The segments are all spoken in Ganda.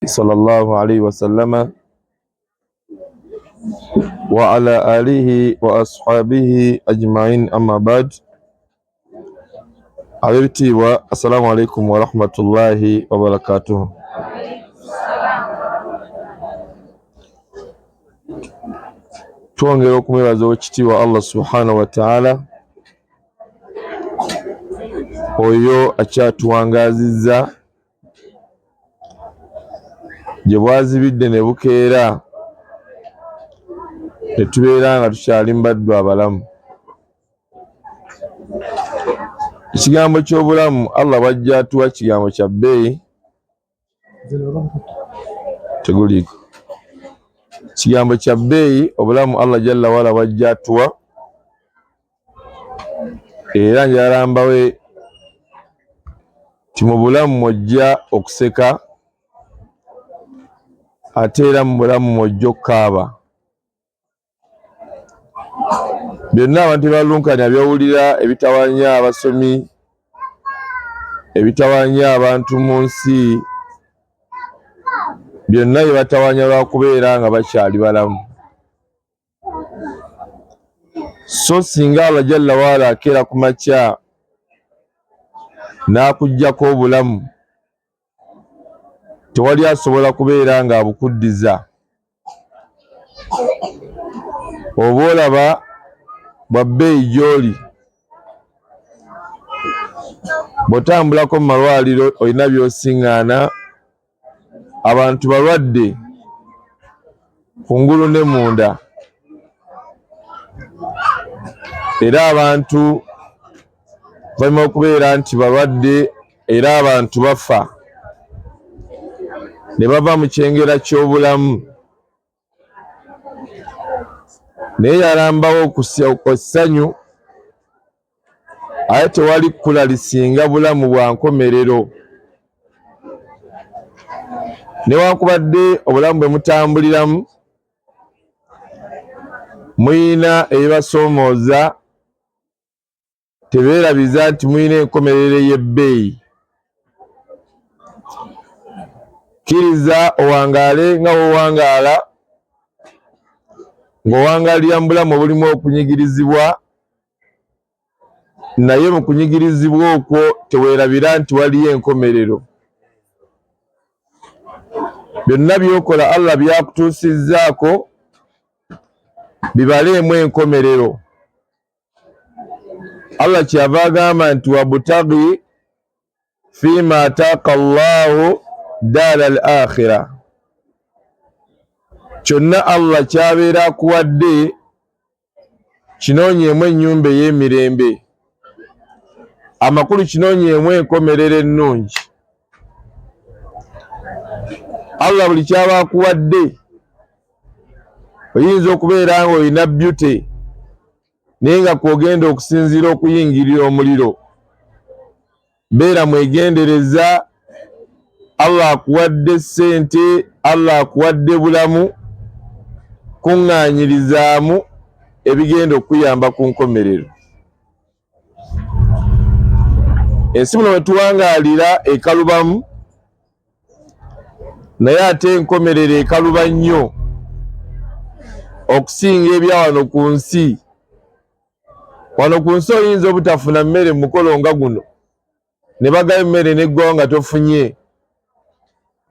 صلى الله عليه وسلم وعلى آله وأصحابه أجمعين أما بعد. حبيبتي والسلام عليكم ورحمة الله وبركاته. twongera okumwebaza ekitiibwa Allah subhanahu wa ta'ala oyo akyatuwangazizza gye bwazibidde ne bukeera tetubeera nga tukyali mbaddu abalamu. Ekigambo ky'obulamu Allah bw'ajja atuwa kigambo kya bbeeyi teguliiko. Kigambo kya bbeeyi obulamu Allah jalla wala bw'ajja atuwa, era njalambawe ti mu bulamu mwojja okuseka ate era mu bulamu mwojja okukaaba. Byonna abantu balunkanya byowulira ebitawanya abasomi, ebitawanya abantu mu nsi, byonna bye batawanya lwakubeera nga bakyali balamu. So singa Allah jalla waala akeera ku makya n'akuggyako obulamu, tewali asobola kubeera nga abukuddiza. Oba olaba bwa bbeeyi gy'oli, bw'otambulako mu malwaliro olina by'osiŋŋaana, abantu balwadde kungulu ne munda, era abantu balina okubeera nti balwadde era abantu bafa ne bava mu kyengera ky'obulamu. Naye yalambawo essanyu, aye tewali kkula lisinga bulamu bwa nkomerero. Newankubadde obulamu bwe mutambuliramu muyina ebibasoomooza, tebeerabiza nti muyina enkomerero ey'ebbeeyi. Kkiriza owangaale nga wowangaala, ng'owangaalira mu bulamu obulimu okunyigirizibwa, naye mu kunyigirizibwa okwo teweerabira nti waliyo enkomerero. Byonna by'okola Allah byakutuusizzaako bibaleemu enkomerero. Allah kyava agamba nti wabutaghi fiima ataaka Allahu daara al-akhira. Kyonna Allah kyabeera akuwadde kinoonyeemu ennyumba ey'emirembe. Amakulu kinoonyeemu enkomerero ennungi. Allah buli kyaba akuwadde, oyinza okubeera nga olina beauty naye nga kwogenda okusinziira okuyingirira omuliro. Beera mwegendereza. Allah akuwadde ssente, Allah akuwadde bulamu, kuŋŋaanyirizaamu ebigenda okuyamba ku nkomerero. Ensi muno we tuwangaalira ekalubamu, naye ate enkomerero ekaluba nnyo okusinga ebya wano ku nsi. Wano ku nsi oyinza obutafuna mmere mu mukolo nga guno, ne bagayo emmere n'eggwawo nga tofunye,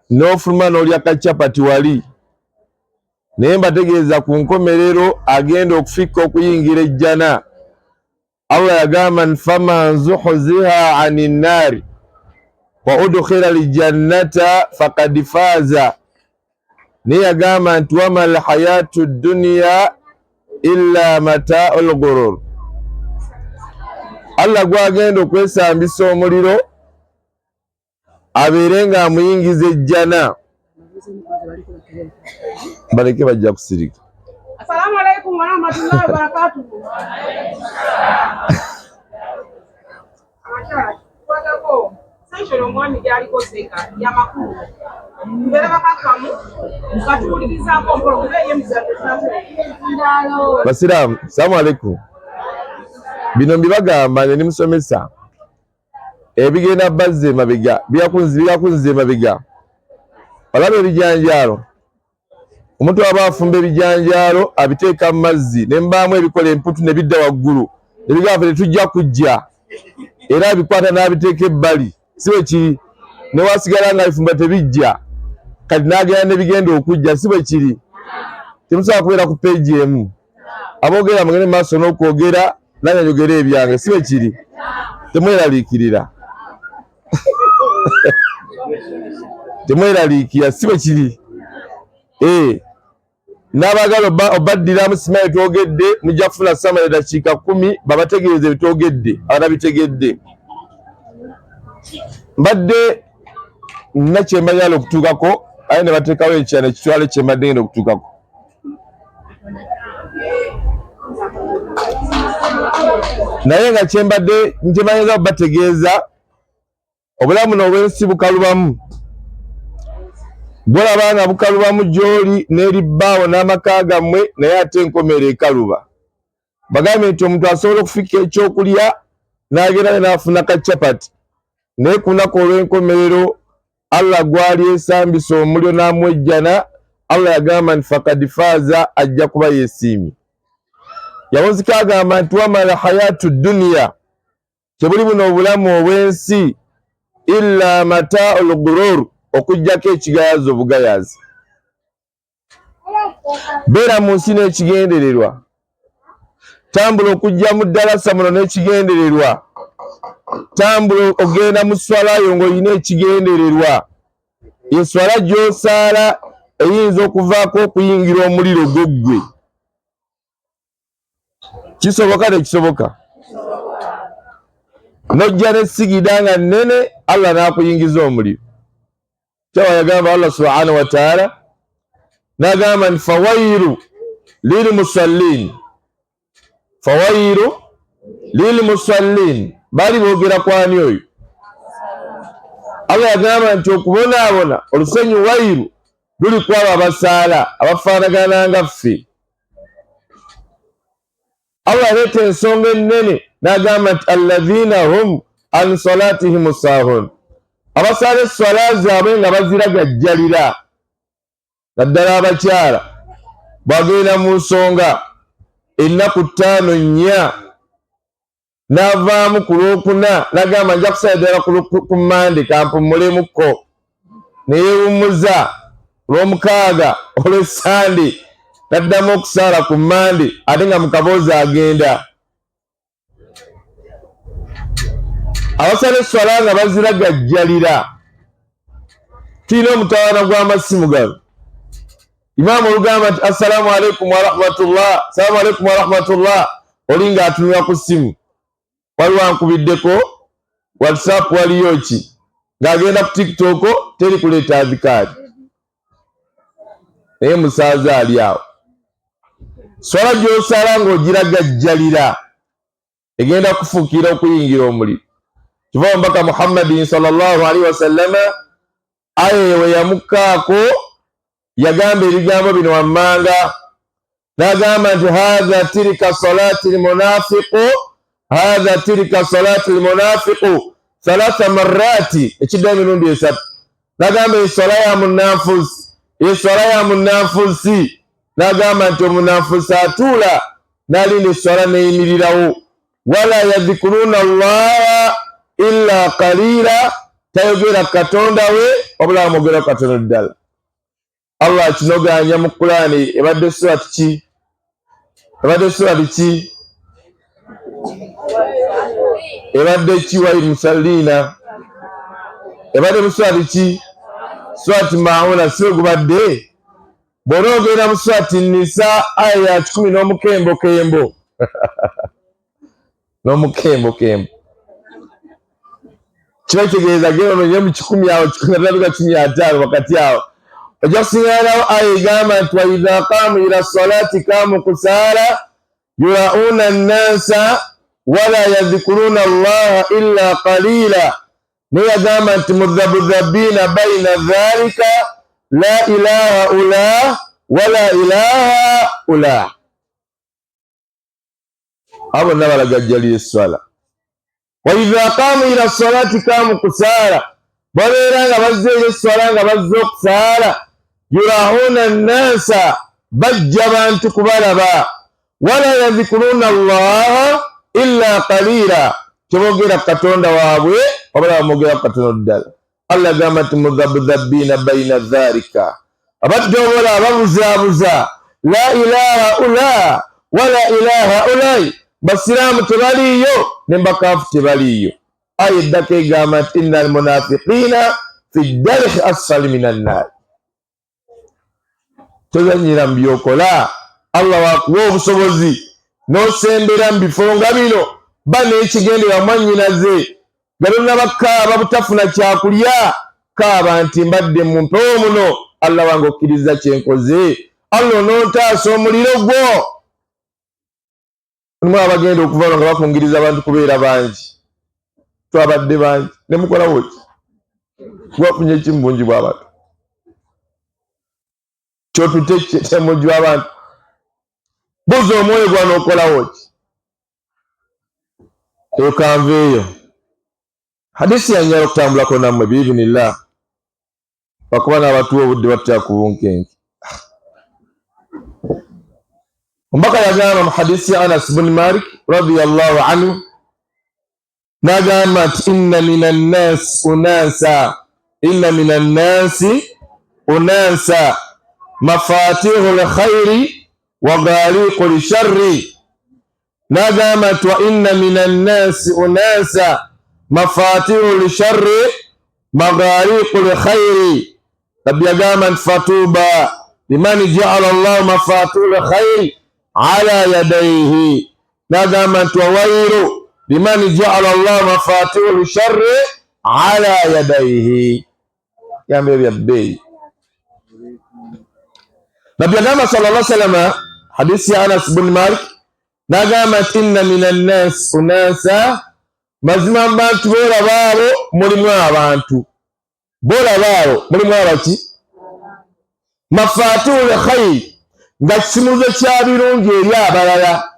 n'ofuluma n'olya kacyapati wali. Naye mbategeeza ku nkomerero agenda okufikka okuyingira ejjana. Allah yagamba faman zuhziha ani nnaari wa udkhila aljannata faqad faaza. Naye yagamba nti wama alhayatu dduniya illa mataa'ul ghurur. Allah gwagenda okwesambisa omuliro abeere nga amuyingiza ejjana. Baleke bajja kusirika. Assalamu alaikum wa rahmatullahi wa barakatuh. Kwatako sanshoro omwami gyaliko seka ya makulu mbere bakakamu katuulirizako mpolo kubeye muzadde sase. Basiramu, assalamu alaikum. Bino mbibagamba ne nimusomesa ebigenda bazze mabega byakunze mabega olaba ebijanjaalo omuntu aba afumba ebijanjaalo abiteeka mu mazzi nembaamu ebikola emputu ne bidda waggulu ebigaafe tetujja kujja era abikwata n'abiteeka ebbali si bwe kiri ne wasigala nga bifumba tebijja kati n'agenda ne bigenda okujja si bwe kiri temusobola kubeera ku peegi emu aboogera mugende mu maaso n'okwogera nange njogera ebyange si bwe kiri temweraliikirira temweraliikira si bwe kiri n'abagala obaddiramu simanyi bitwogedde mujja kufuna samala eddakiika 10 babategeereze bitwogedde abatabitegedde mbadde nina kyembanyala okutuukako aye ne bateekawo ekyana ekitwale kyembadde ngenda okutuukako naye nga kyembadde ntemanyiza okubategeeza obulamu n'obwensi bukalubamu bwolaba nga bukalubamu gy'oli n'eri bbaawo n'amaka gammwe naye ate enkomero ekaluba bagambye nti omuntu asobola okufika ekyokulya n'agenda n'afuna kacapati naye ku lunaku olw'enkomerero Allah gwali esambisa omuliro n'amwejjana Allah yagamba nti fakad faaza ajja kuba yeesiimye yawunzika agamba nti wamala hayatu duniya tebuli buno obulamu obw'ensi illa mataa'ul ghurur okujjako ekigayazi obugayazi beera mu nsi n'ekigendererwa tambula okujja mu ddalasa muno n'ekigendererwa tambula ogenda mu swalayo ng'olina ekigendererwa eswala gy'osaala eyinza okuvaako okuyingira omuliro gwoggwe kisoboka tekisoboka nojja n'essigida nga nnene Allah n'akuyingiza omuliro kyawa yagamba Allah subhanahu wa ta'ala n'agamba nti fawairu lilmusallin fawairu lilmusallin bali boogera kwani oyo Allah yagamba nti okubonaabona olusenyu wairu luli kwabo abasaala abafaanagana nga ffe Allah aleeta ensonga ennene n'agamba nti alladhina hum an salatihim saahun abasaala esswala zaabwe nga baziragajjalira naddala abakyala bwagenda mu nsonga ennaku 5 nnya n'avaamu ku lwokuna n'agamba nja kusala ddala ku Mande kampumulemuko neyeewummuza olw'omukaaga olw'essande n'addamu okusaala ku Mande ate nga mu kaboozi agenda abasala esswala nga baziragajjalira tulina omutawaana gw'amasimu gano imaamu olugamba nti assalamu alaikum warahmatullah assalamu alaikum warahmatullah oli nga atunula ku ssimu waliwo ankubiddeko whatsapp waliyo ki ng'agenda ku tiktok teri kuleeta adhikaari naye musaaza ali awo swala gy'osala ng'ogiragajjalira egenda kufuukira okuyingira omuliro kiva omubaka Muhammadin sallallahu alaihi wasallama aye we yamukkaako yagamba ebigambo bino wammanga n'agamba nti hadha tilka salati lmunafiqu hadha tilka salati lmunafiqu thalatha marrati ekiddayo emirundi 3 n'agamba eswala ya munanfusi eswala ya munanfusi n'agamba nti omunanfusi atuula n'alinda eswala neyimirirawo wala yadhikuruna allaha illa qalila tayogera katonda we wabula amwogera katonda ddala Allah akinoganya mu Qur'ani ebadde surati ki ebadde surati ki ebadde ki wa musallina ebadde mu surati ki surati Mauna siwe gubadde bw'ona ogenda mu surati Nisa aya ya 10 n'omukembokembo n'omukembokembo kiba kitegeeza genda ononye mu 10 awo 15 wakati awo ojja kusiŋŋaanawo aya egamba nti waidha qaamu ila salati qaamu kusaala yurauna nnasa wala yadhikuruna allaha illa qalila naye yagamba nti mudhabudhabina baina dhalika la ilaha ula wala ilaha ula abo bonna balagajjalira esswala waidha qaamu ila salati qaamu kusaala babeera nga bazze eswala nga bazze okusaala yurahuna nnasa bajja bantu kubalaba wala yadhikuruna allaha illa qalila tebogera katonda waabwe wabala bamwogera ku katono ddala. Allah gamba nti mudhabdhabina baina dhalika abaddobola ababuzaabuza la ilaha ula wala ilaha ulai basiraamu tebaliiyo ne mbakaafu tebaliiyo. Aya eddako egamba nti inna almunafiqina fi darki asfali min annaari. Tozanyira mu byokola Allah wakuwa obusobozi n'osembera mu bifo nga bino ba n'ekigendera mwannyinaze nga tonnabakaaba butafuna kyakulya kaaba nti mbadde mu mpewo muno Allah wange okkiriza kyenkoze Allah onontaasa omuliro gwo. Mulimu abagenda okuvaano nga bakungiriza abantu kubeera bangi twabadde bangi ne mukolawo ki gwafunye ki mu bungi bw'abantu kyotute temugi w'abantu buza omwoyo gwana okolawo ki eyo kanveeyo. Hadisi yanjala okutambulako nammwe biidhinillah bakuba n'abatuwa obudde batya ku bunkenke. Omubaka yagamba mu hadisi ya Anas bin Malik radiyallahu anhu n'agamba nti inna mina nnasi unasa mafatihu lkhairi wa ghaliqu lisharri. N'agamba nti wa inna mina nnasi unasa mafatihu lisharri maghaliqu lkhairi. Rabbi yagamba nti fatuba liman ja'ala Allahu mafatihu lkhairi ala yadayhi. N'agamba nti wawairu liman ja'ala Allahu mafatihu lisharri ala yadayhi. Yambe byabbeeyi. Rabbi yagamba sallallahu alayhi wa sallam hadisi ya Anas bin Malik n'agamba nti inna mina nnasi unasa mazima abantu boolabaabo mulimu abantu boolabaabo mulimu abaki mafatihu lkhairi nga kisumuzo kya birungi eri abalala.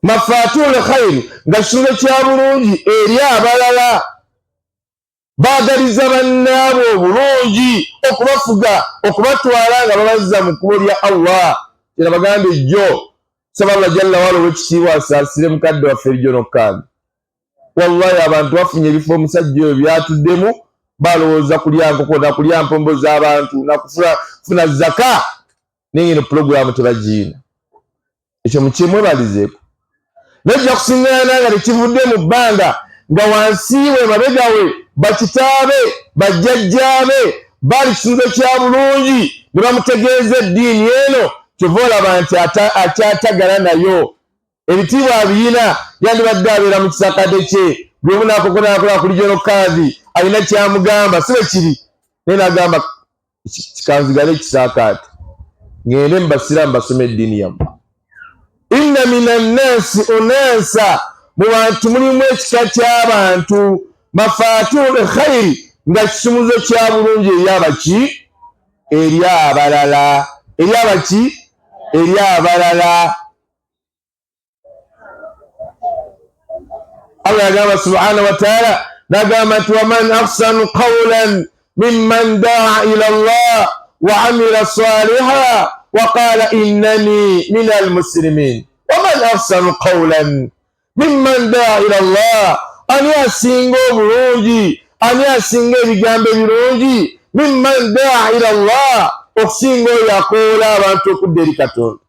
Mafatihu lkhairi nga kisumuzo kya bulungi eri abalala. Baagaliza bannaabwe obulungi okubafuga okubatwala nga babazza mu kkubo lya Allah. Kira bagamba ejjo saba Allah jalla wala ow'ekitiibwa asaasire mukadde waffe erijjo n'okkaanga. Wallahi abantu bafunye ebifo omusajja oyo byatuddemu balowooza kulya nkoko na kulya mpombo z'abantu na kufuna zaka n'engeno pulogulaamu tebagiina. Ekyo mukimwebalizeeko. Nejja kusiŋŋaana nga tekivudde mu bbanga nga wansi we mabega we bakitaabe bajjajjaabe bali kisumuzo kya bulungi ne bamutegeeza eddiini eno kyova olaba nti akyatagala nayo. Ebitiibwa abiyina yandibadde abeera mu kisakate kye buli omu n'akokonakola ku lijjo n'okkaadi alina kyamugamba si bwe kiri naye n'agamba kikanzigale ekisaakaate ngende mbasira mbasoma eddiini yammwe. Inna mina nnasi unasa mu bantu mulimu ekika ky'abantu mafatihu lkhairi nga kisumuzo kya bulungi eri abaki eri abalala eri abaki eri abalala. Allah yagamba subhanahu wa ta'ala n'agamba nti waman ahsanu qawlan mimman daa ila Allah wa amila saliha wa qala innani min almuslimin. Waman ahsanu qawlan mimman daa ila Allah, ani asinga obulungi ani asinga ebigambo ebirungi mimman daa ila Allah okusinga oyo akoola abantu okudda eri Katonda.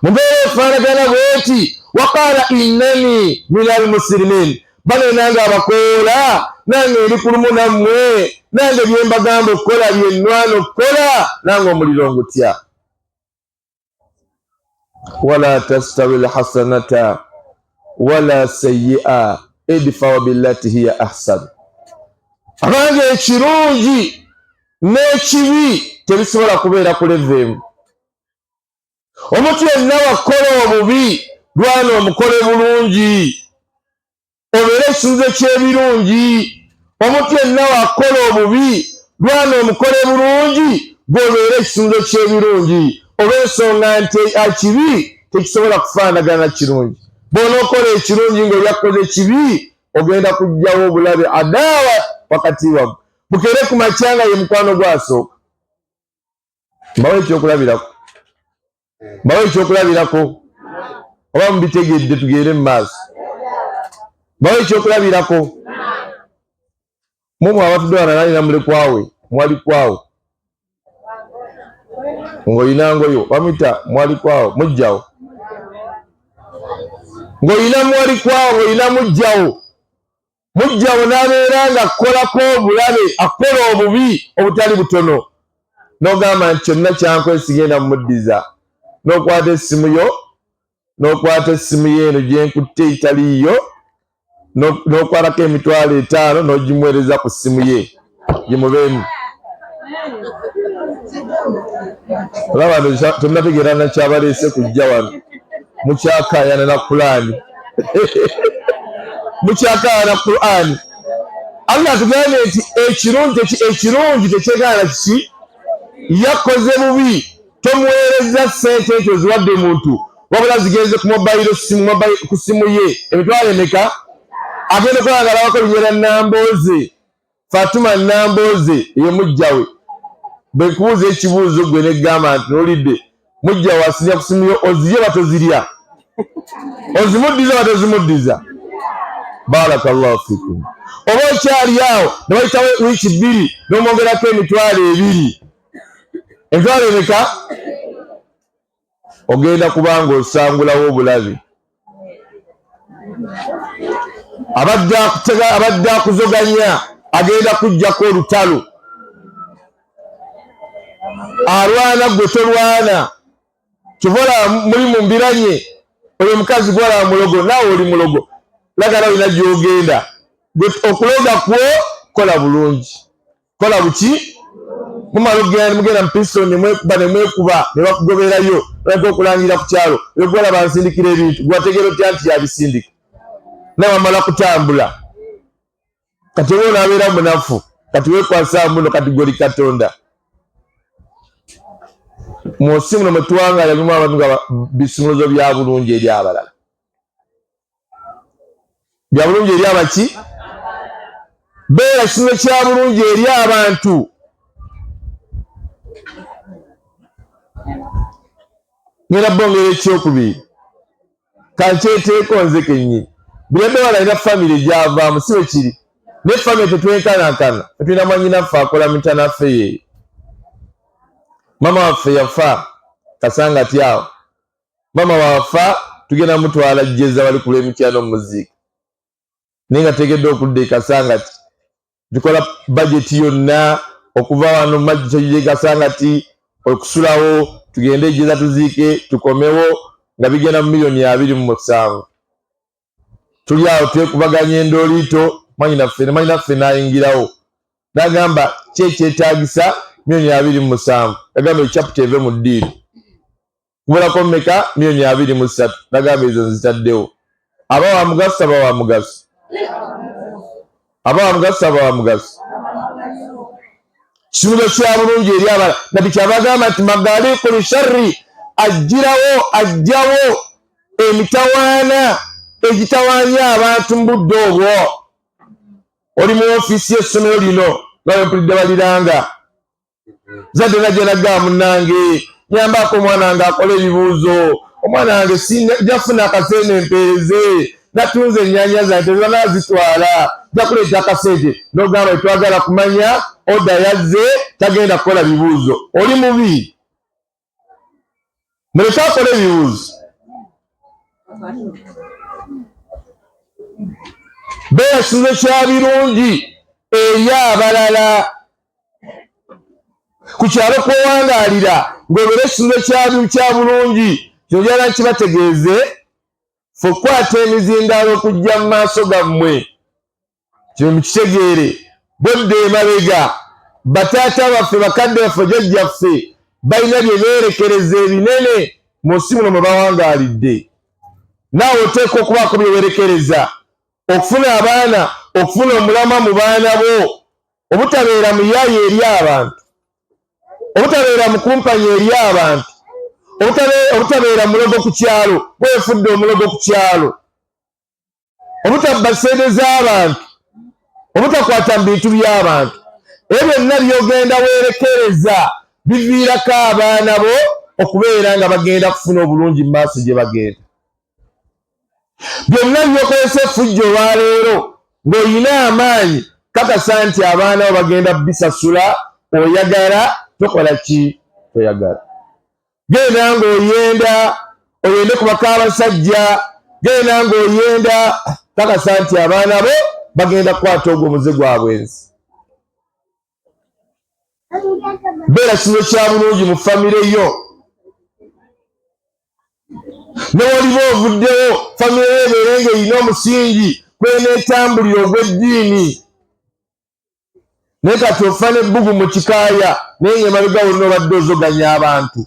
Mubeera efaanagana bweti waqala innani min almuslimin bane nange abakoola nange eri ku lumu nammwe nange byembagamba okukola byennwana okukola nange omuliro ngutya. Wala tastawi lhasanata wala sayyi'a idfa billati hiya ahsan. Abange ekirungi n'ekibi tebisobola kubeera ku levemu. Omuntu yenna wakola obubi lwana omukole bulungi obeere ekisuubizo ky'ebirungi. Omuntu yenna wakola obubi lwana omukole bulungi gwobeere ekisuubizo ky'ebirungi. Olw'ensonga nti ekibi tekisobola kufaanagana kirungi. Bw'onookola ekirungi ng'oli yakoze ekibi ogenda kujjawo obulabe adawa wakati wammwe bukere ku makyanga ye mukwano gwasooka. Mbawe ekyokulabirako oba mubitegedde tugere mu maaso. Mbawe ekyokulabirako mumwe abatudde wano nalina mulekwawe mwalikwawo ng'oyina ngoyo bamuyita mwalikwawo mujjawo ng'oyina mwalikwawo ng'oyina mujjawo n'abeera nga akolako obulabe akola obubi obutali butono n'ogamba nti kyonna kyankwesi genda mumuddiza n'okwata essimu yo eno gyenkutte etaliiyo n'okwatako emitwalo 5 n'ogimuweereza ku ssimu ye gimubeemu. Olaba tonnategeera nakyabaleese kujja wano mukyakaayana na Qur'ani mukyakaayana Qur'ani. Allah atugambye nti ekirungi tekyegaana kiki yakoze bubi tomuweereza ssente ekyo oziwadde muntu wabula zigenze ku ssimu ye emitwalo emeka agenda okulangalawako lunyera Nambooze Fatuma Nambooze eyo mujjawe bwekubuuza ekibuuzo gwe negamba nti nolidde mujjawe asinya ku ssimu yo ozirye batozirya ozimuddiza batozimuddiza. Barakallahu fikum. Oba okyali awo ne bayitawo wiiki 2 n'omwongerako emitwalo 2 emitwalo emeka ogenda kubanga osangulawo obulabe. Abadde akuzoganya agenda kujjako olutalo alwana gwe tolwana kivola muli mu mbiranye oyo mukazi gwola mulogo naawe oli mulogo lagala olina gy'ogenda okuloga kwo kola bulungi kola buki mumala ogenda mugenda mupisoni mwekuba nemwekuba ne bakugoberayo olabika okulangira ku kyalo egwola bansindikira ebintu gwategeera otya nti yabisindika nawamala kutambula kati oba onaabeera munafu kati wekwasa muno kati goli Katonda. Mu nsi muno mwetuwangala bimu abantu nga bisumuluzo bya bulungi eri abalala bya bulungi eri abaki beera kisumuluzo kya bulungi eri abantu. Ngenda bongera ekyokubiri kankyeteeko nze kennyini biradde wala ina famire gyavaamu si bwe kiri ne famire tetwenkanankana tetulina mwanyinaffe akola mitanaffe yeeyo. Mama waffe yafa Kasangati awo mama wafa tugenda mutwala jjeza bali kula emityano muziika naye nga tegedde okudda e Kasangati tukola bajeti yonna okuva wano majje Kasangati okusulawo tugende ejjeza tuziike tukomewo nga bigenda mu $2,700,000. Tuli awo twekubaganya endooliito manyinaffe n'ayingirawo n'agamba kyekyetaagisa $2,700,000. Nagamba ekyapita eve mu ddiiri kubulako mmeka $2,300,000. Nagamba ezo nzitaddewo. Aba wa mugaso aba wa mugaso aba wa mugaso aba wa mugaso kisumuluzo kya bulungi eri abala nabbi kyabagamba nti magaliikul sharri ajjawo emitawaana egitawaanya abantu mu budde obwo. Oli mu ofiisi y'essomero lino nga bwe mpulidde baliranga zadde najja nagamba munnange nyambako omwana wange akola ebibuuzo omwana wange jafuna akasente empeereze natunze ennyanja zange tezanazitwala ja kuleeta akasente n'ogamba twagala kumanya oda yazze tagenda kukola bibuuzo. Oli mubi muleke akole ebibuuzo. Beera kisumuluzo kya birungi eri abalala ku kyalo kwewangaalira ng'obeera ekisumuluzo kya bulungi kino gyala kibategeeze ffe okukwata emizindaalo okujja mu maaso gammwe kino mukitegeere bodde emabega bataata baffe bakadde baffe jjajjaffe balina bye beerekereza ebinene mu nsi muno mwe bawangaalidde. Naawe oteeka okubaako bye weerekereza okufuna abaana okufuna omulama mu baana bo obutabeera muyaayi eri abantu obutabeera mukumpanya eri abantu obutabeera mulogo ku kyalo bwefudde omulogo ku kyalo obutabba ssente z'abantu, obutakwata mu bintu by'abantu, ebyo byonna by'ogenda weerekereza biviirako abaana bo okubeera nga bagenda kufuna obulungi mu maaso gye bagenda. Byonna byokozesa effujjo olwaleero ng'olina amaanyi, kakasa nti abaana bo bagenda bisasula. Oyagala tokola ki? Toyagala. Genda ng'oyende ku baka abasajja, genda ng'oyenda, kakasa nti abaana bo bagenda kukwata ogwo muze gwa bwenzi. Beera kizo kya bulungi mu famire yo. Newoliba ovuddewo famire yo ebeere ng'erina omusingi kweneetambulira ogw'eddiini, naye kati ofa n'ebbugu mu kikaaya naye ng'emabega wonna obadde ozoganya abantu.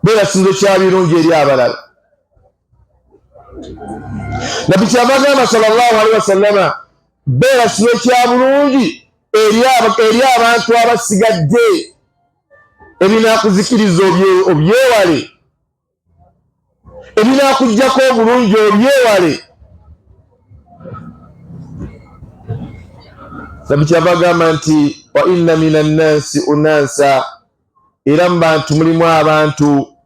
Beera kizo kya birungi eri abalala. Nabbi kyava agamba sallallahu alaihi wasallama, beera kizo kya bulungi eri abantu abasigadde, ebinaakuzikiriza obyewale, ebinaakuggyako obulungi obyewale. Nabbi kyava agamba nti wa inna mina nnansi unansa, era mu bantu mulimu abantu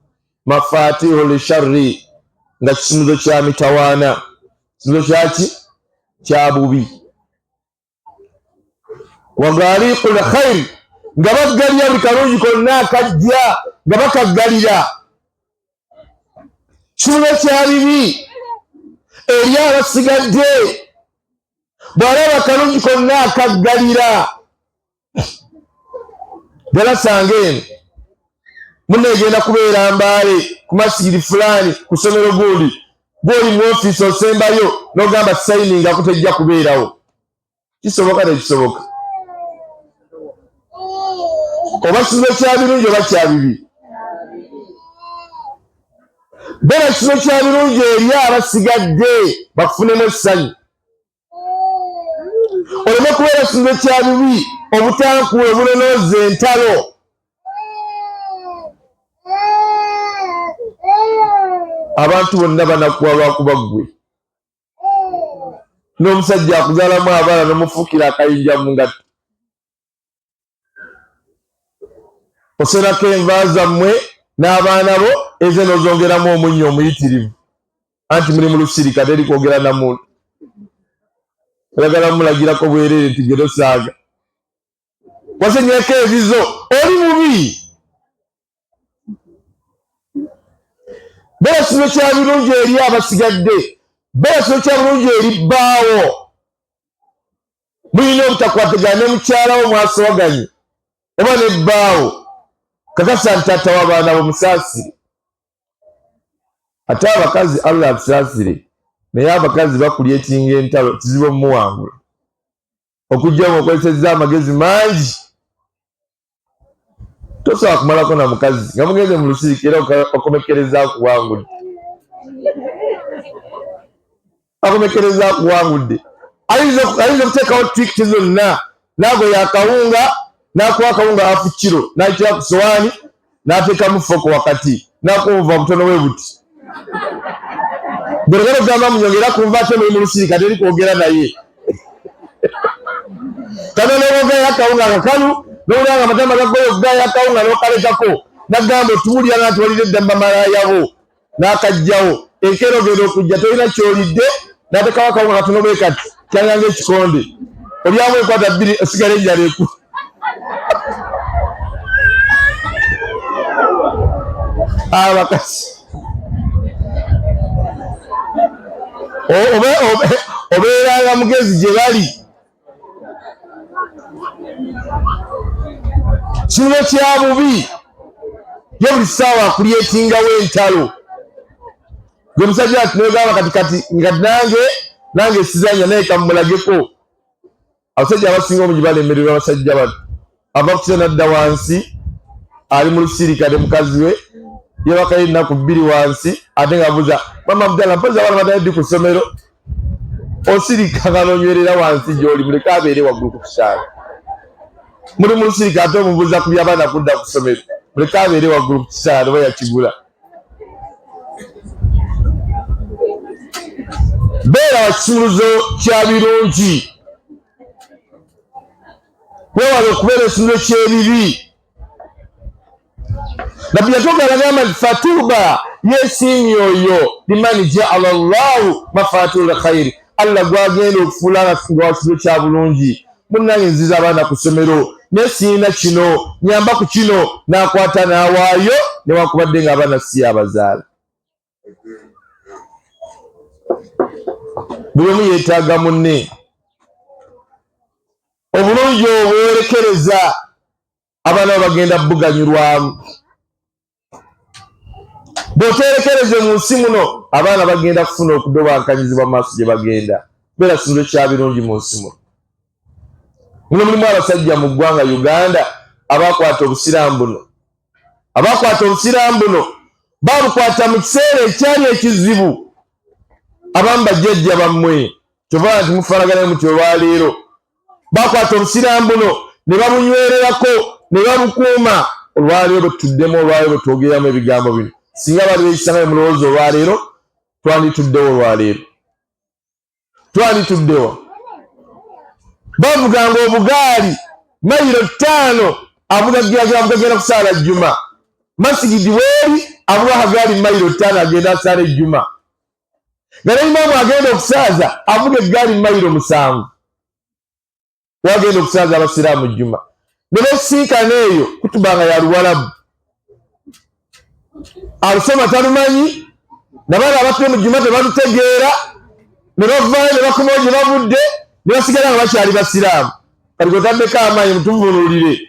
mafatihu lisharri, nga kisumuzo kya mitawaana, kisumuzo kyaki? Kya bubi. Wa galiqul khair, nga baggalira buli kalungi konna akajja nga bakaggalira. Kisumuzo kya bibi eri abasigadde, bw'alaba akalungi konna akaggalira. Ddala sanga eno munne egenda kubeera Mbaale ku masigiri fulani ku ssomero gundi, gw'oli mu ofiisi osembayo n'ogamba sayininga kutejja kubeerawo. Kisoboka tekisoboka? Oba kizibu kya birungi oba kya bibi? Beera kizibu kya birungi eri abasigadde bakufunemu essanyu. Oleme kubeera kizibu kya bibi obutankuwe obulonooza entalo. Abantu bonna banakuwa lwakuba ggwe. N'omusajja akuzaalamu abaana n'omufuukira akayinja mu ngatto. Oserako enva zammwe n'abaana bo, ezo n'ozongeramu omunnyo omuyitirivu. Anti muli mu lusirika teri kwogera na muntu. Oyagala mulagirako bwereere nti gero saaga. Wasenyweko ebizo, oli mubi. Beera kizibu kya birungi eri abasigadde, beera kizibu kya birungi eri bbaawo. Mulina obutakwatagana ne mukyalawo mwasowaganye oba ne bbaawo, kakasa nti taata w'abaana bo musaasire. Ate abakazi Allah abusaasire, naye abakazi bakulyetinga entalo, kizibu omuwangula. Okugyamu okozesezza amagezi mangi, tosobola kumalako na mukazi nga mugenze mu lusirika era okomekereza akuwangudde. Akomekereza akuwangudde. Ayinza okuteekawo twikiti zonna, n'agoya akawunga, n'akuwa akawunga hafu kiro, n'akitira ku sowaani, n'ateekamu foko wakati, n'akuva butono bwe buti. Gorogoro gamba munyongera kunva ate muli mu lusirika teri kwogera naye. Kano n'obogayo akawunga akakalu, n'olanga amatamba gagoyo okugayo akawunga n'okalekako, n'agamba otuwulira nga tuwalira eddamba malaayabo, n'akajjawo. Enkeera ogenda okujja tolina ky'olidde, n'ateekawo akawunga katono bwe kati, kyalanga ekikonde. Olyamu ekwata bbiri osigala enjala eku. Abakazi obeeranga mugezi gye bali. Kizibu kya bubi ye buli ssaawa akulyetingawo entalo. Gwe musajja ati n'ogamba kati nga nange sizanya naye kamulageko. Abasajja abasinga omungi balemererwa abasajja bano. Ava ku kiro n'adda wansi, ali mu lusirika ne mukazi we, yeebakayo ennaku 2 wansi, ate ng'abuuza mama Abdallah mpozi abaana batayadde ku ssomero. Osirika nga n'onywerera wansi gy'oli, muleke abeere waggulu ku kisaala. Muli mu lusirika ate omubuuza ku by'abaana kudda ku ssomero, muleke abeere waggulu ku kisaala oba yakigula. beera wakisumuluzo kya birungi, weewale okubeera ekisumuluzo ky'ebibi. Nabbi yatugamba agamba nti fatuba yeesiimye oyo liman jaala Allahu mafatihul khayri, Allah gwagenda okufuula nga wakisumuluzo kya bulungi. Munnange nziza abaana ku ssomero naye sirina kino, nyamba ku kino, n'akwata n'awaayo newakubadde ng'abaana si abazaala. Buli omu yeetaaga munne. Obulungi obwerekereza abaana bagenda buganyulwamu. Bw'oterekereze mu nsi muno abaana bagenda kufuna okudobankanyizibwa maaso gye bagenda. Beera kisumuluzo kya birungi mu nsi muno. Muno mulimu abasajja mu ggwanga Uganda abakwata obusiraamu buno. Abakwata obusiraamu buno babukwata mu kiseera ekyali ekizibu. Abamu bajjajja bammwe kyova nti mufaanagana muti olwaleero bakwata obusiraamu buno ne babunywererako ne babukuuma. Olwaleero tuddemu, olwaleero twogeramu ebigambo bino. Singa bali bekisangayo mulowooza olwaleero twandituddewo. Olwaleero twandituddewo. Bavuganga obugaali mayiro 5 abugagenda kusaala jjuma. Masigidi weeri abuga akagaali mayiro 5 agenda asaala ejjuma. Nga n'imaamu agenda okusaaza avuga eggaali mayiro 7 wagenda okusaaza abasiraamu jjuma. Ne beesinkana eyo kutubanga ya Luwarabu. Alusoma talumanyi, nabaana abatuye mu jjuma tebalutegeera, ne bavaayo ne bakomawo gye bavudde ne basigala nga bakyali basiraamu. Kati gotaddeko amaanyi mutuvunuulire.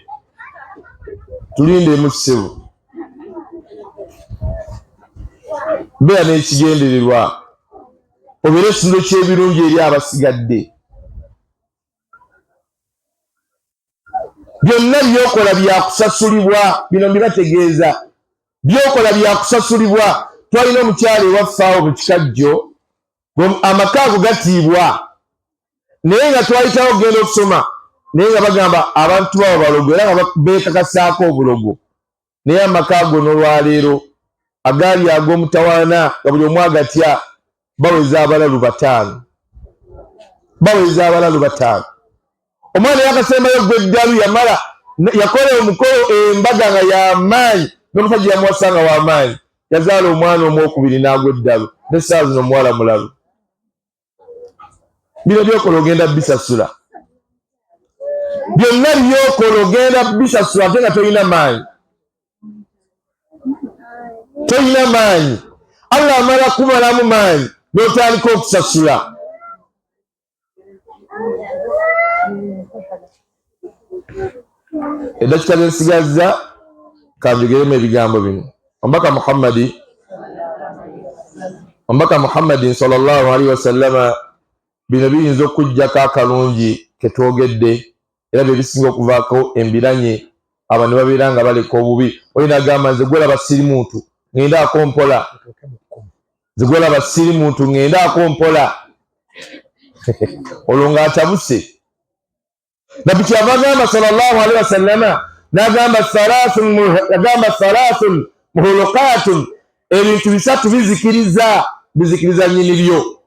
Tulindemu ssebo. Beera n'ekigendererwa. Obeera ekisumuluzo ky'ebirungi eri abasigadde. Byonna byokola byakusasulibwa. Bino mbibategeeza. Byokola byakusasulibwa. Twalina omukyala ewaffe awo mu kikajjo, amaka ago gatiibwa. Naye nga twayitawo okugenda okusoma, naye nga bagamba abantu baabo balogo era nga beekakasaako obulogo. Naye amaka ago n'olwaleero agaali ag'omutawaana nga buli omu agatya baweza abalalu 5. Baweza abalalu 5. Omwana yakasembayo gw'eddalu yamala yakola omukolo embaga nga y'amaanyi n'omusajja yamuwasanga w'amaanyi. Yazaala omwana omwokubiri n'agwa eddalu n'essaawa zino omuwala mulalu. Bino byokola ogenda bisasula. Byonna byokola ogenda bisasula ate nga tolina maanyi. Tolina maanyi. Allah amala kumalamu maanyi n'otandika okusasula. Eddakika zensigazza kanjogeremu ebigambo bino. Omubaka Muhammadin sallallahu alaihi wasallama bino biyinza okujjako akalungi ke twogedde era bye bisinga okuvaako embiranye aba ne babeera nga baleka obubi. Olina agamba nze gwolaba siri muntu ŋŋendaako mpola. Nze gwolaba siri muntu ŋŋendaako mpola. Olwo ng'atabuse. Nabbi kyava agamba sallallahu alaihi wasallama n'agamba salaasun muhuluqaatun, ebintu 3 bizikiriza nnyini byo.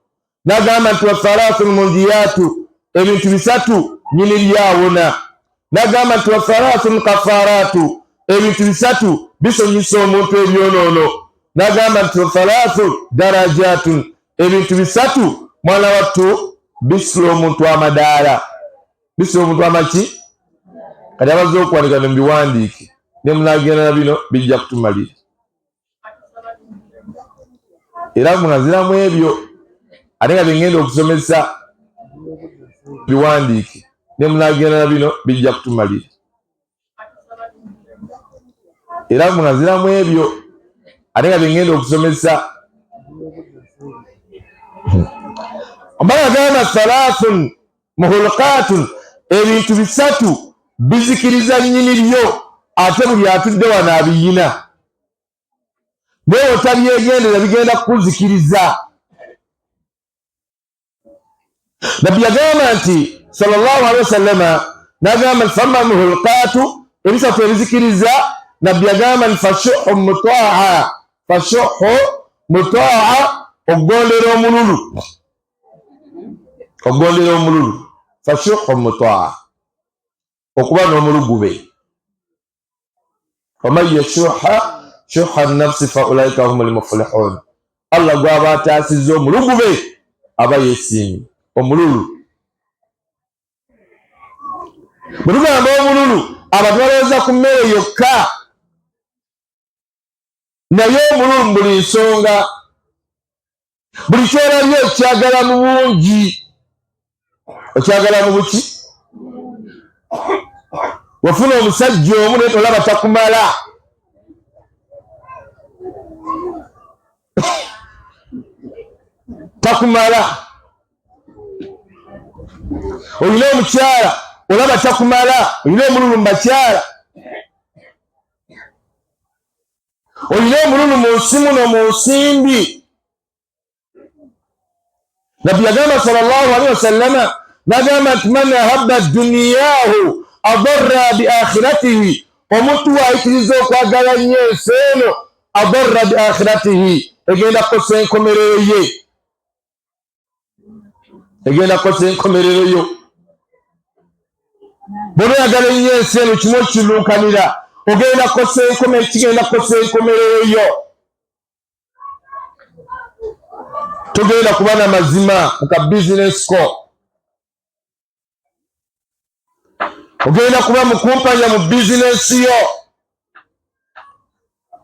N'agamba nti wasalaasun munjiyaatu, ebintu 3 nnyini byawona. N'agamba nti wasalaasun kafaaraatu, ebintu 3 bisonyisa omuntu ebyonoono. N'agamba nti wasalaasun darajaatun, ebintu 3 mwana wattu bisula omuntu amadaala. Bisula omuntu amaki? Kati abaze okuwanika ne mbiwandiike ne munagenda na bino bijja kutumalira. Era munaziramu ebyo ate nga bengenda okusomesa biwandiike ne munagenda na bino bijja kutumalira. Era munaziramu ebyo ate nga bengenda okusomesa. Omubaka agamba salaasun muhuluqaatun, ebintu 3 bizikiriza nnyini byo ate buli atudde wano abiyina. Naye otabyegendera bigenda kukuzikiriza. Nabbi yagamba nti sallallahu alaihi wasallama n'agamba nti famma muhuluqaatu, ebisatu ebizikiriza. Nabbi yagamba nti fashuhu mutaa'a, ogondera omululu. ogondera omululu fashuhu mutaa okuba n'omulugube waman yashuha shuha nafsi faulaika humul muflihun Allah gwaba ataasizza omulugube aba yeesiimye omululu bwe tugamba omululu abantu balowooza ku mmere yokka naye omululu buli nsonga buli kyolabye okyagala mu bungi okyagala mu buki wafuna omusajja omu naye tolaba takumala takumala olina omukyala olaba takumala olina omululu mu bakyala olina omululu mu nsimu no mu nsimbi nabbi yagamba sallallahu alaihi wasallama nagamba nti man ahabba duniyahu adarra bi akhiratihi omuntu waayitiriza okwagala nnyo ensi eno adarra bi akhiratihi egenda kukosa enkomerero ye egenda kukosa enkomerero yo bw'oyagala ennyo ensi eno kimu okiluukanira ogenda kukosa enkomerero kigenda kukosa enkomerero yo togenda kuba na mazima mu ka bizinesi ko ogenda kuba mukumpanya mu bizinesi yo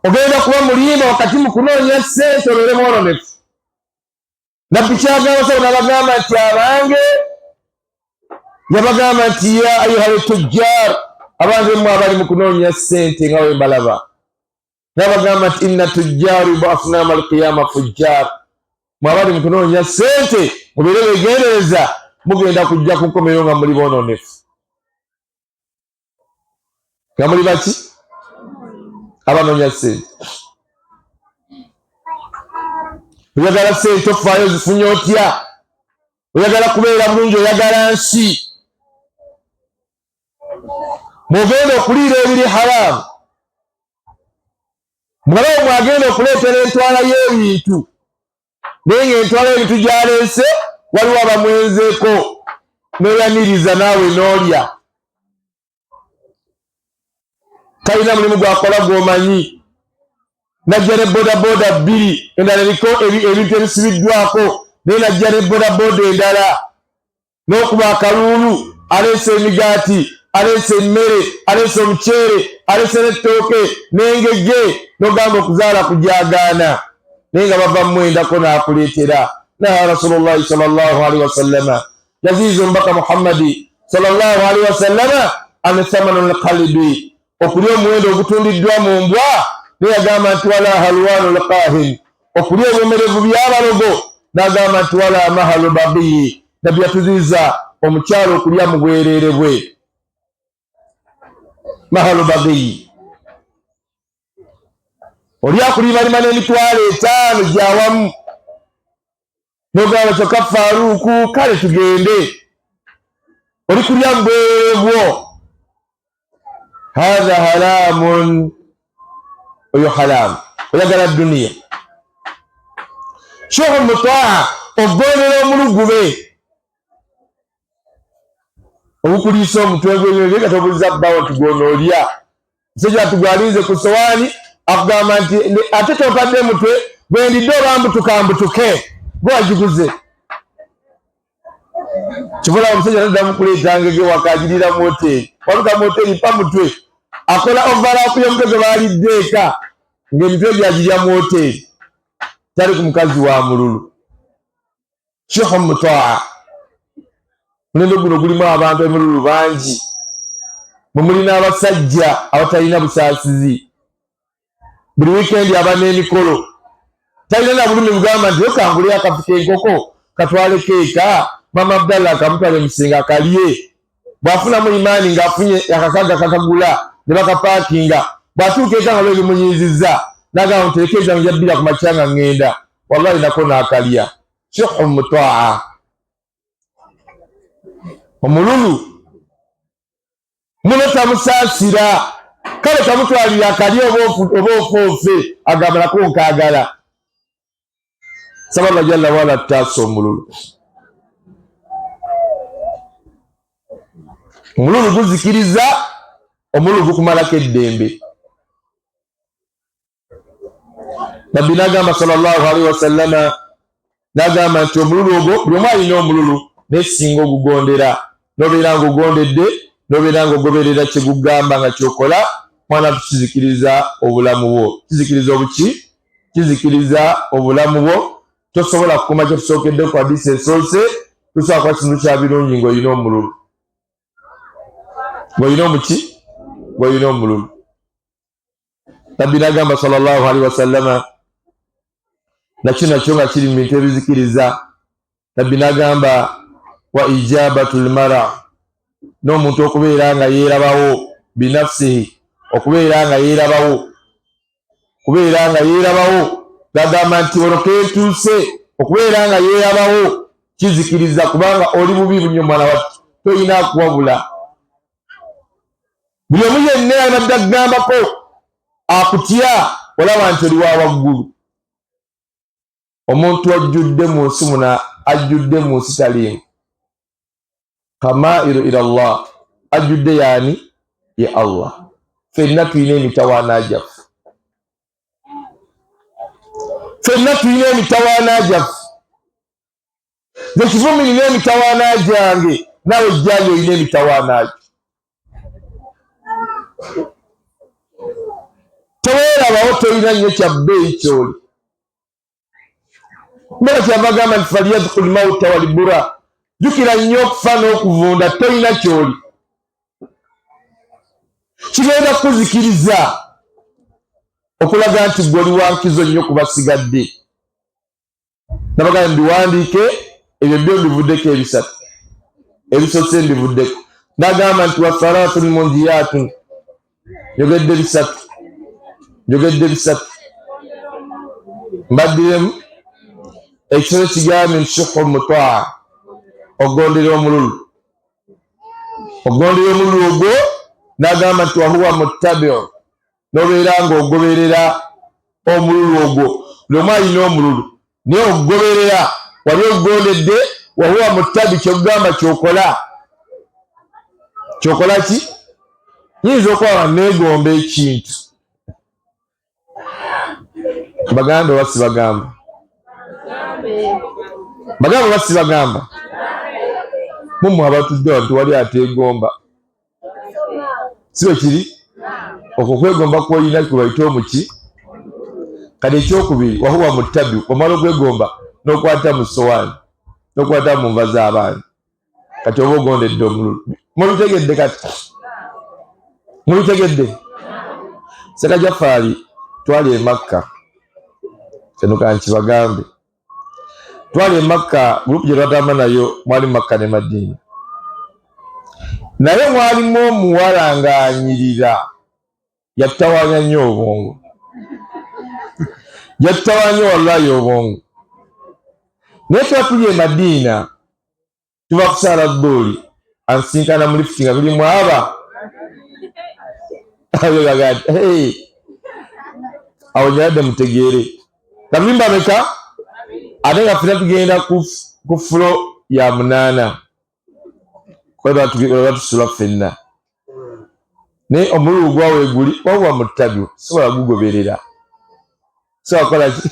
ogenda kuba mulimba wakati mu kunoonya ssente olole mwononefu nabbi kyagamba sabo nabagamba nti abange yabagamba nti ya ayuhal tujjar abange mmwe abali mu kunoonya ssente nga bwe mbalaba nabagamba nti inna tujjaru yubathuna yawma alqiyama fujjar mwabali mu kunoonya ssente mubeere beegendereza mugenda kujja ku nkomerero nga muli boononefu nga muli baki abanoonya ssente oyagala ssente ofaayo zifunye otya oyagala kubeera bulungi oyagala nsi mwogenda okuliira ebiri haramu mulabe mwagenda okuleetera entwala y'ebintu naye ng'entwala y'ebintu gyaleese waliwo abamwenzeeko n'oyaniriza naawe n'olya talina mulimu gwakola gw'omanyi najja ne bodaboda bbiri endala eriko ebintu ebisibiddwako naye najja ne bodaboda endala n'okuba akaluulu aleese emigaati aleese emmere aleese omuceere aleese n'ettooke n'engege n'ogamba okuzaala kujaagaana naye nga bava mumwendako n'akuleetera naye rasulullahi sallallahu alaihi wasallama yaziiza omubaka muhammadi sallallahu alaihi wasallama an thamanu lqalbi okulya omuwendo ogutundiddwa mu mbwa naye yagamba nti wala halwanu lqahin okulya obwomerevu by'abalogo n'agamba nti wala mahalu babiyi nabbi yatuziiza omukyalo okulya mu bwereere bwe mahalu babiyi oli akulimalima n'emitwalo 5 gyawamu n'ogamba kyokka Faaruku kale tugende oli kulya mu bwereere bwo hadha haramun oyo haramu oyagala duniya shuhu mutaa ogondera omulugube obukuliisa omutwe gw'ebyo nga tobuliza bbawo nti gwonoolya musajja atugwalinze ku sowaani akugamba nti ate tompadde mutwe gwendidde oba mbutuke gwagiguze kivula omusajja taddamu kuleetanga gewaka agirira mu hoteri waluka mu hoteri mpa mutwe akola ovalaku y'omutwe gwe baalidde eka ng'emitwe gyagirya mu hoteri tali ku mukazi wa mululu shuhu mutaa mulembe guno gulimu abantu emululu bangi mwe mulina abasajja abatalina busaasizi buli wiikendi aba n'emikolo talina na bulumi bugamba nti okangulira akafuka enkoko katwale keeka mama Abdallah akamutwale musinga akalye bw'afunamu imaani ng'afunye akakaga kakagula ne bakapaakinga bw'atuuka eka nga lwebimunyizizza n'agamba nterekeeza nja bbira ku makya nga ŋŋenda wallahi nako n'akalya shuhu mutaa omululu muno tamusaasira kale kamutwalira akalye oba ofoofe agamba nako nkaagala saba Allah jalla wala taasa omululu omululu guzikiriza, omululu gukumalako eddembe. Nabbi n'agamba sallallahu alaihi wasallama, n'agamba nti omululu ogwo buli omu alina omululu naye singa ogugondera n'obeera ng'ogondedde n'obeera ng'ogoberera kye gugamba nga kyokola, mwana kizikiriza obulamu bwo. Kizikiriza obuki? Kizikiriza obulamu bwo. Tosobola kukoma kye tusookedde ku hadiisi esoose, tosobola kuba kintu kya birungi ng'olina omululu. Ng'olina omuki? Ng'olina omululu. Nabbi n'agamba sallallahu alaihi wasallama, nakyo nga kiri mu bintu ebizikiriza. Nabbi n'agamba wa ijabatul mara, n'omuntu okubeera nga yeerabawo binafsihi, okubeera nga yeerabawo, kubeera nga yeerabawo. N'agamba nti olwo keetuuse okubeera nga yeerabawo kizikiriza, kubanga oli bubi nnyo mwana wati, toyina kuwabula. Buli omu yenna abadde akugambako akutya, olaba nti oli wa waggulu. Omuntu ajjudde mu nsi muno, ajjudde mu nsi taliimu. Kamairu ila Allah, ajjudde yaani? Ye Allah. Ffenna tulina emitawaana gyaffe. Ffenna tulina emitawaana gyaffe. Nze Kivumbi nina emitawaana gyange, naawe Jjanja olina emitawaana gyo. Teweerabawo, tolina nnyo kya bbeeyi ky'oli. Mbera kyava gamba nti falyadkhul mawta walibura, jjukira nnyo okufa n'okuvunda, tolina ky'oli. Kigenda kukuzikiriza okulaga nti gwe oli wa nkizo nnyo ku basigadde. Nabagamba mbiwandiike, ebyo byo mbivuddeko ebisatu, ebisoose mbivuddeko. N'agamba nti wasalatun munjiyatun, njogedde bisatu. Mbaddiremu ekisolo kigambe nti shuhu mutaa, ogondera omululu. Ogondera omululu ogwo, n'agamba nti wahuwa muttabi'u, n'obeera ng'ogoberera omululu ogwo. Buli omu alina omululu naye ogugoberera, wali ogondedde, wahuwa muttabi, kyokugamba kyokola. Kyokola ki? Nyinza okuba neegomba ekintu. Baganda oba sibagamba? Bagamba oba sibagamba? Mumwe abatudde wano tewali ateegomba. Si bwe kiri? Okwo kwegomba kw'olina kwe bayita omuki? Kati ekyokubiri, wahuwa muttabi, omala okwegomba n'okwata mu ssowaani, n'okwata mu nva z'abaana. Kati oba ogondedde omululu. Mubitegedde kati? Mubitegedde? Ssekajjafaali twali e Makka. Kino kankibagambe. Twali e Makka, gurupu gye twatamba nayo mwali Makka ne Madiina. Naye mwalimu omuwala ng'anyirira, yattawaanya nnyo obwongo. Yattawaanya wallahi obwongo. Naye tuba tuli e Madiina, tuba kusaala ddooli, ansinkana mu lifuti nga tulimu aba. Awo nyaladde mutegeere. Kabirimba meka? Ate nga ffenna tugenda ku fulo ya 8. Kweba tusula ffenna. Naye omululu gwa weeguli, wahuwa muttabi, sobola gugoberera. Sobola kukola ki?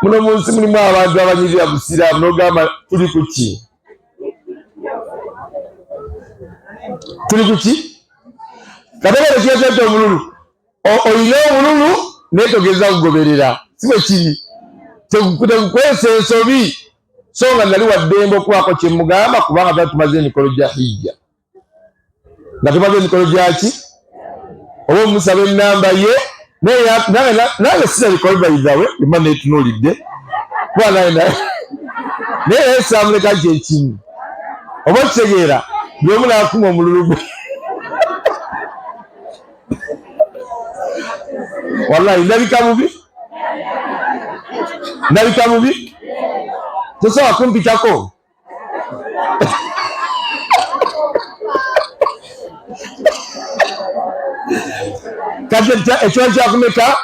Muno mu nsi mulimu abantu abanyirira busiraamu, n'ogamba tuli ku ki? Tuli ku ki? Kategere kireetedde omululu. Olina omululu naye togeza kugoberera. Si bwe kiri? Tegukwesa ensobi. So nga nali waddembe okubaako kye mugamba, kubanga tuba tumaze emikolo gya hijja. Nga tumaze emikolo gyaki? Oba omusaba ennamba ye, nange sirabika bibayizawe, emba neetunuulidde. Kuba naye saamuleka kyekimu. Oba okitegeera, buli omu n'akuma omululu gwe. Wallahi ndabika mubi? Tosobola kumpitako? Kati ekiwali kyakumeka?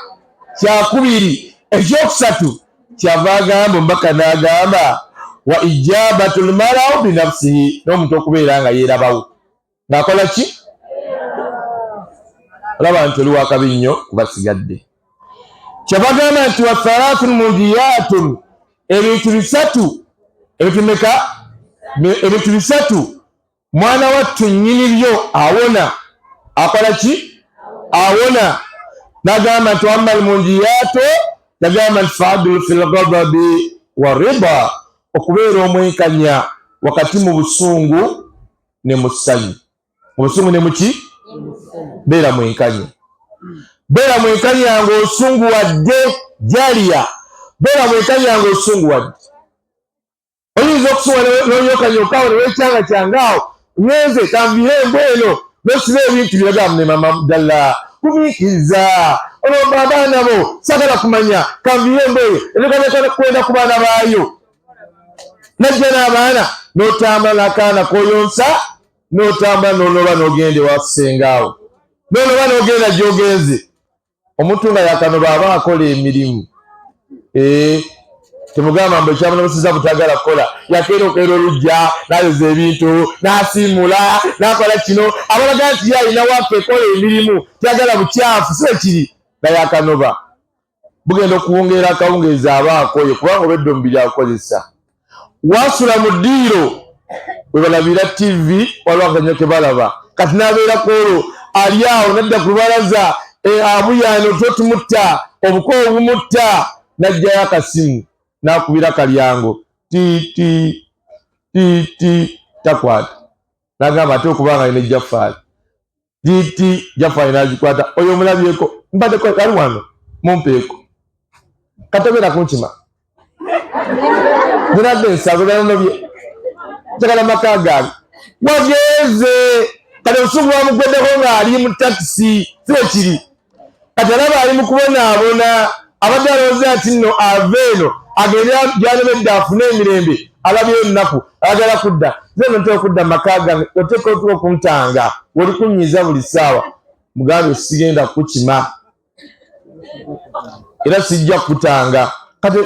Kyakubiri. Ekyokusatu kyava agamba, omubaka n'agamba wa ijabatul mar'u bi nafsihi n'omuntu okubeera nga yeerabawo ng'akola ki olaba nti oli wakabi nnyo kubasigadde kyabagamba nti wa thalatun mudiyatun ebintu bisatu mwana wattu nnyini byo awona akola ki awona nagamba nti wamma almundiyatu nagamba nti fadlu fil ghadabi wa riba okubeera omwenkanya wakati mu busungu ne mu ssanyu mu busungu ne muki beera mwenkanya ng'osunguwadde jaliya beera mwenkanya ng'osunguwadde oyinza okusuwa n'onyokanyokaawo neweekyanga kyangaawo ngenze kanviire embweno nosiba ebintu byagamba ne mama ddala kumiikiriza olwo abaana bo sagala kumanya kanviire embweyo enekanekana kwenda ku baana baayo najja n'abaana n'otambula n'akaana koyonsa n'otambula n'onoba n'ogenda ewasengaawo n'onoba n'ogenda gy'ogenze omuntu nga yakanoba aba akola emirimu temugamba mbu ekyamunomusiza butagala kukola yakeera okeera olujja n'ayoza ebintu n'asiimula n'akola kino abalaga nti yalina waffe ekola emirimu tyagala bukyafu sibe kiri nga yakanoba bugenda okuwungeera akawungeeza aba akoye kubanga obedde omubiri akozesa wasula mu ddiiro we balabira tv waliwo akanyo ke balaba kati n'abeera kwolwo ali awo nadda ku lubalaza abuyaano totumutta obuko obumutta n'ajjayo akasimu n'akubira kalyango ti takwata n'agamba ate okubanga alina ejjafaali ti jafaali n'agikwata oyo omulabyeko mbaddeko ali wano mumpeeko katobeera kunkima zinadde ensago zanobye njagala maka gange wageze kati obusungu bwamugweddeko ng'ali mu takisi sibe kiri kati alaba ali mu kubonaabona abadde alowooza ati nno ava eno agende gy'alemedde afune emirembe alabyeyo ennaku ayagala kudda zeno ntera okudda maka gange oteeka otuka okuntanga oli kunyiiza buli ssaawa mugambe sigenda kukima era sijja kutanga kati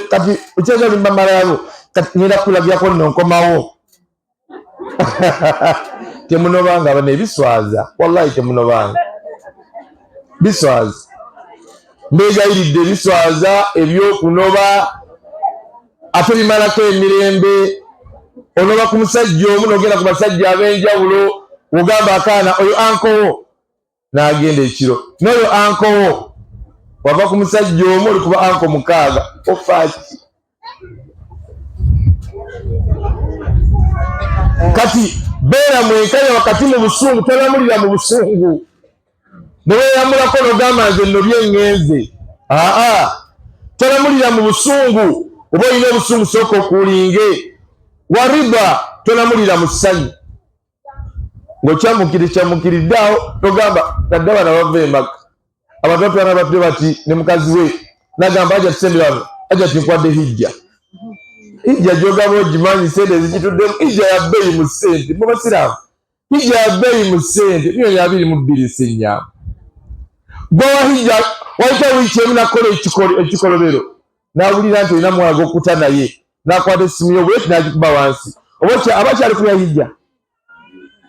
okyaza limbamalayo kati ngenda kulabyako nno nkomawo temunobanga bano ebiswaza wallahi temunobanga biswaza mbegayiridde ebiswaza ebyokunoba ate bimalako emirembe onoba ku musajja omu nogenda ku basajja ab'enjawulo ogamba akaana oyo ankowo n'agenda ekiro n'oyo ankowo wava ku musajja omu oli kuba anko 6 ofaaki kati beera mwenkanya wakati mu busungu tolamulira mu busungu neweyambulako nogamba nze nno byengenze tolamulira mu busungu oba olina obusungu sooka okulinge wariba tolamulira mu ssanyu ng'okyamukiridde awo togamba tadde abaana bava emaka abantu batwana batwe bati ne mukazi we nagamba aja tusembera wano aja tinkwadde hijja gy'ogamba ogimanyi sente ezikituddemu hijja ya bbeeyi mu ssente mu basiraamu hijja ya bbeeyi mu ssente miliyoni 22 ssenyamu gwawa hijja wayita wiiki emu nakola ekikolobero n'awulira nti olina muwala g'okkuta naye n'akwata essimu yo bweti n'agikuba wansi aba kyali kulya hijja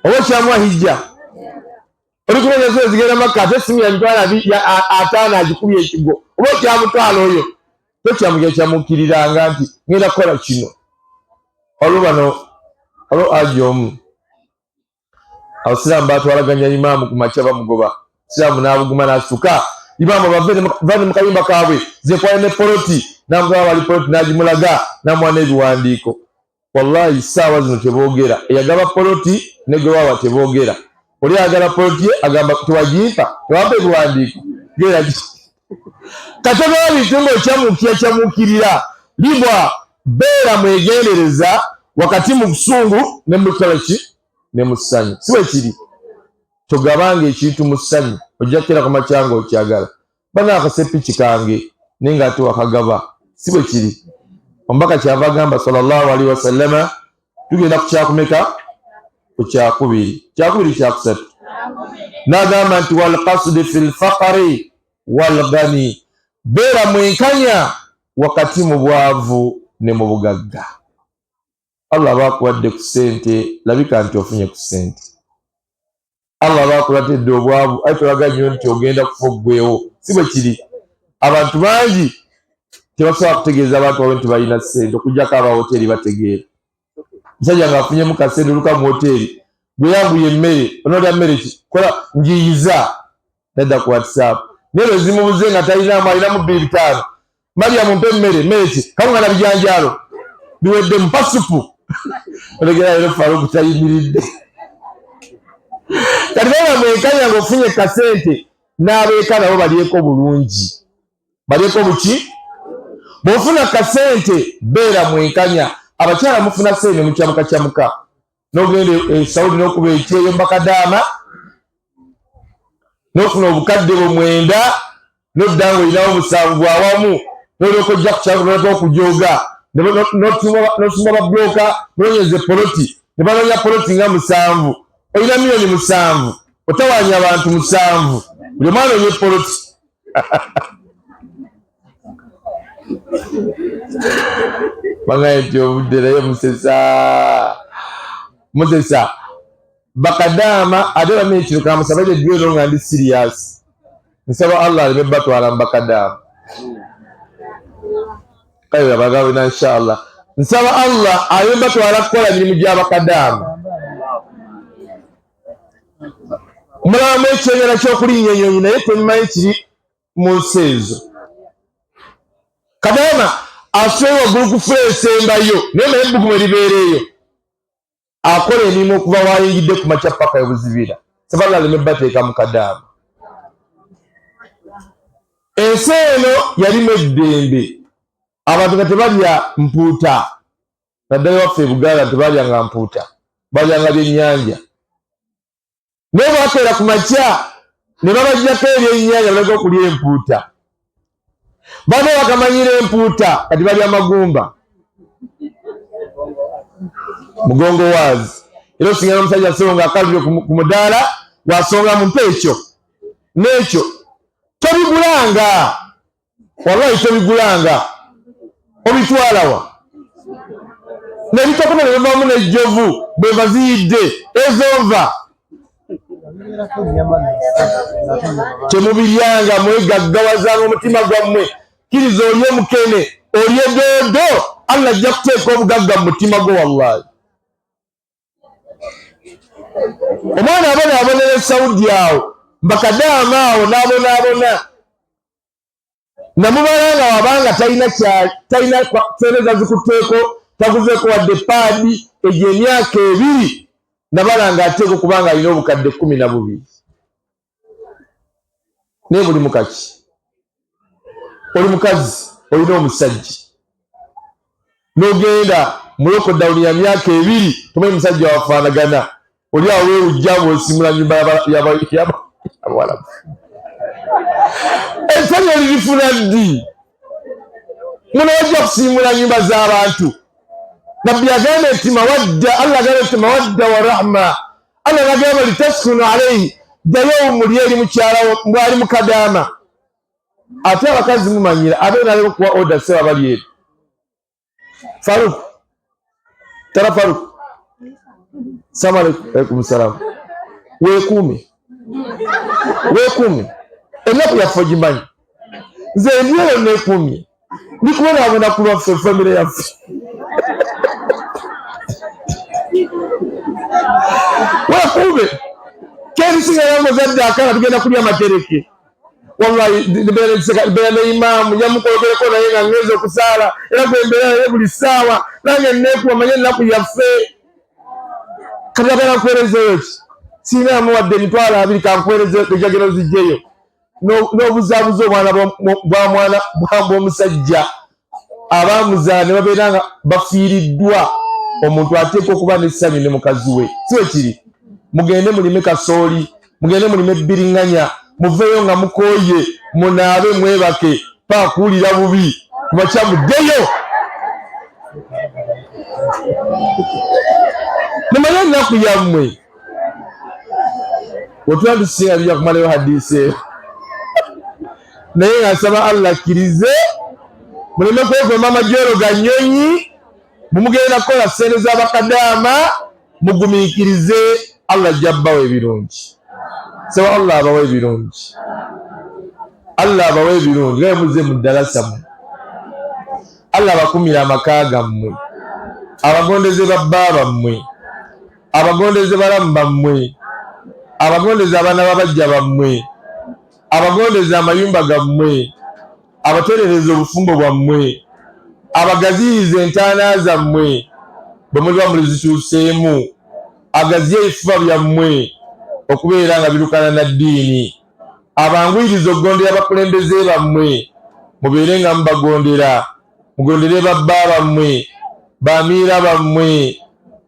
oba okyamuwa hijja oli kunenya zino zigenda makka ate essimu yamitwala 5 agikubye ekigo oba okyamutwala oyo tokyamugira kyamukiriranga nti ngenda kukola kino olwo bano olwo aji omu abasiraamu batwalaganya imaamu ku makya bamugoba siraamu n'abuguma n'asituka imaamu bavane mu kayumba kaabwe zekwale ne poloti n'amugaba bali poloti n'agimulaga n'amuwa n'ebiwandiiko wallahi ssaawa zino teboogera eyagaba poloti ne gwe wawa teboogera oli ayagala poloti ye agamba tewagimpa tewampa ebiwandiiko gera katobeera bintu ng'okyamuukirira libwa beera mwegendereza wakati mu busungu ne mu kolaki ne mu ssanyu siwe kiri togabanga ekintu mu ssanyu ojja kukera ku makyanga okyagala bana akasepiki kange naye nga ate wakagaba siwe kiri omubaka kyava agamba sallallahu alaihi wasallama tugenda ku kyakumeka ku kyakubiri kyakusatu n'agamba nti walqasdi fi lfaqari walgani beera mwenkanya wakati mu bwavu ne mu bugagga Allah bakuwadde ku ssente labika nti ofunye ku ssente. Allah bakulatedde obwavu aye tolaganye nti ogenda kufa oggwewo. Si bwe kiri. Abantu bangi tebasobola kutegeeza abantu baabwe nti balina ssente okuggyako abahoteri bategeera. Musajja ng'afunyemu kasente oluka mu hoteri gwe yanguye emmere onoolya mmere ki kola njiyiza nadda ku WhatsApp naye lwe zimubuze nga talinamu alinamu 2-5 Mariamu mpe mmere ki kawunga na bijanjaalo biwedde mpasupu olegera leero Faruku tayimiridde. Kati baba mwenkanya ng'ofunye kasente n'abeeka nabo balyeko bulungi. Balyeko buki? Bw'ofuna kasente beera mwenkanya. Abakyala mufuna ssente mukyamuka n'ogenda Saudi n'okuba ekyeyo Mbakadaama n'ofuna obukadde bwo 9 n'odda ng'olinawo 7 awamu n'olyoka ojja ku kyalo n'olyoka okujooga n'osuma babulooka n'onyeze poloti ne banoonya poloti nga 7 olina miliyoni 7 otawaanya abantu 7 buli omwana onye poloti. Bangaye nti obudde naye Musesa Bakadaama ate bamenya kino kamusaba eddwero nga ndi serious. Nsaba Allah aleme batwala Bakadaama. Kale abagawe na inshallah. Nsaba Allah aleme batwala kukola emirimu gya Bakadaama. Mulamu ekyenyera ky'okulinnya ennyonyi naye temumanyi kiri mu nsi ezo. Kadaama asooye waggulu ku fula esembayo naye naye ebbugumu eribeereeyo akola emirimu okuva wayingidde ku makya paka ebuzibira. Sabala aleme bateeka mu Kadaama. Ensi eno yalimu eddembe abantu nga tebalya mpuuta naddala waffe Buganda tebalyanga mpuuta balyanga byennyanja naye bwakeera ku makya ne babajjako ebyennyanja baleka okulya empuuta. Bano bakamanyira empuuta kati balya magumba mugongo waazi. Era osinga n'omusajja songa akalubye ku mudaala wasonga mu mpeekyo n'ekyo tobigulanga wallahi tobigulanga obitwala wa n'ebitokona ne bivaamu n'ejjovu bwe baziyidde ezova temubiryanga mwegaggawazaanga omutima gwammwe. Kkiriza oli omukene oli edoodo Allah ajja kuteeka obugagga mu mutima gwo wallahi. Omwana abonaabonera Saudi awo Mbakadaama awo n'abonaabona namubalanga wabanga talina feereza zikuteeko taguzeeko wadde paadi egyo emyaka 2 nabalanga ateeka okubanga alina obukadde 12 naye buli mukaki oli mukazi olina omusajja n'ogenda mu lockdown ya myaka 2 tomanyi musajja wafaanagana oli awo weewujja ng'osimula nnyumba y'abawalabu. Essanyu olirifuna ddi muno wajja kusiimula nnyumba z'abantu. Nabbi agamba nti mawadda Allah agamba nti mawadda wa rahma Allah agamba litaskunu alayhi ddayo omuli eri mukyalawo mbwali mu Kadaama. Ate abakazi mumanyira abeera aleka okuwa order seba bali eri. Faruk tara Faruk salamu alaykum salaam weekuume ennaku yaffe ogimanyi nze ndyeyo neekuumye ndikubonaabona ku lwaffe famire yaffe weekuume kensingayo muzadde akala tugenda kulya matereke wallahi beera ne imaamu nyamukogereko naye nga ngenza okusaala era gwembeera naye buli ssaawa nange neekuuma manye ennaku yaffe katagala nkuweerezeeyo ki siinamu wadde emitwalo 2 kankuweerezeeyo ejagenda ozijjeyo n'obuzaabuza obwana bw'omusajja abaamuzaala ne babeera nga bafiiriddwa. Omuntu ateeka okuba n'essanyu ne mukazi we si we kiri. Mugende mulime kasooli mugende mulime ebbiriŋŋanya muveeyo nga mukooye munaabe mwebake paakuwulira bubi kumakya muddeyo. Nemanye ennaku yammwe otula tusinga tujja kumalayo hadiisi eyo naye nga nsaba Allah akkirize muleme kwevuma amajoro ga nnyonyi mumugenda kukola ssente z'abakadaama mugumikirize Allah jabbawe ebirungi. Sebo Allah abawe ebirungi. Allah abawe ebirungi nga muze mu ddalasa mu. Allah abakumira amaka gammwe, abagondeze babba bammwe, abagondeze balamu bammwe, abagondeze abaana babajja bammwe, abagondeze amayumba gammwe, abaterereza obufumbo bwammwe, abagaziyiza entaana zammwe bwe muliba mulizituuseemu, agaziye ebifuba byammwe okubeera nga birukana na ddiini, abangwiriza okugondera abakulembeze bammwe mubeere nga mubagondera, mugondere babba bammwe, bamiira bammwe,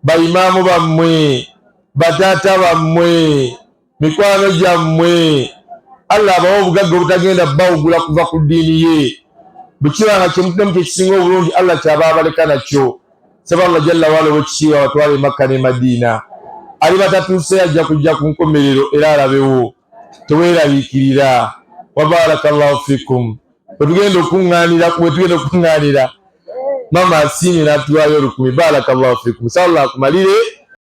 bayimaamu bammwe, bataata bammwe, mikwano gyammwe. Allah abawa obugagga obutagenda bawugula kuva ku ddiini ye. Bukiba nga kyemutemu kyekisinga obulungi Allah kyaba abaleka nakyo. Saba Allah jalla waala bwekisiiba batwale Makka ne Madiina. Ali batatuuse ajja kujja ku nkomerero era alabewo. Teweeraliikirira. Wa barakallahu fikum. Wetugenda okuŋŋaanira Mama Asini n'atuwaayo 10,000. Barakallahu fikum. Saba Allah akumalire